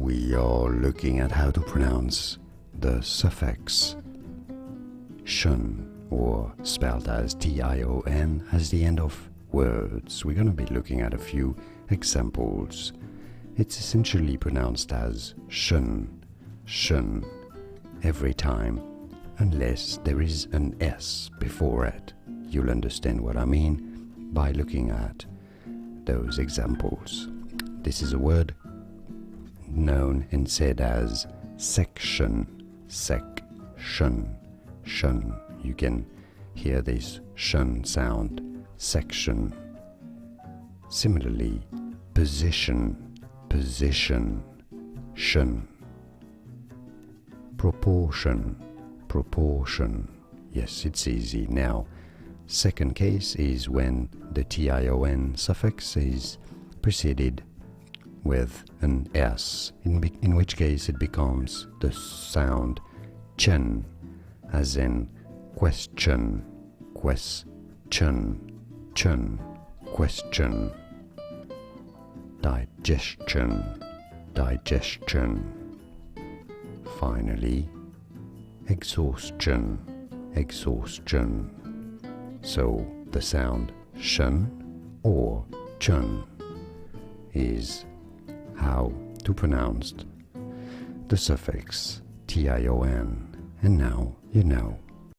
we are looking at how to pronounce the suffix TION, or spelled as TION, as the end of words. We're going to be looking at a few examples. It's essentially pronounced as shun, shun, every time, unless there is an S before it. You'll understand what I mean by looking at those examples. This is a word known and said as section, section, shun. You can hear this shun sound, section. Similarly, position, position, shun. Proportion, proportion. Yes, it's easy. Now, second case is when the TION suffix is preceded with an S, in which case it becomes the sound chen, as in question, question, chun, question. Digestion, digestion. Finally, exhaustion, exhaustion. So the sound shun or chun is how to pronounce the suffix TION. And now you know.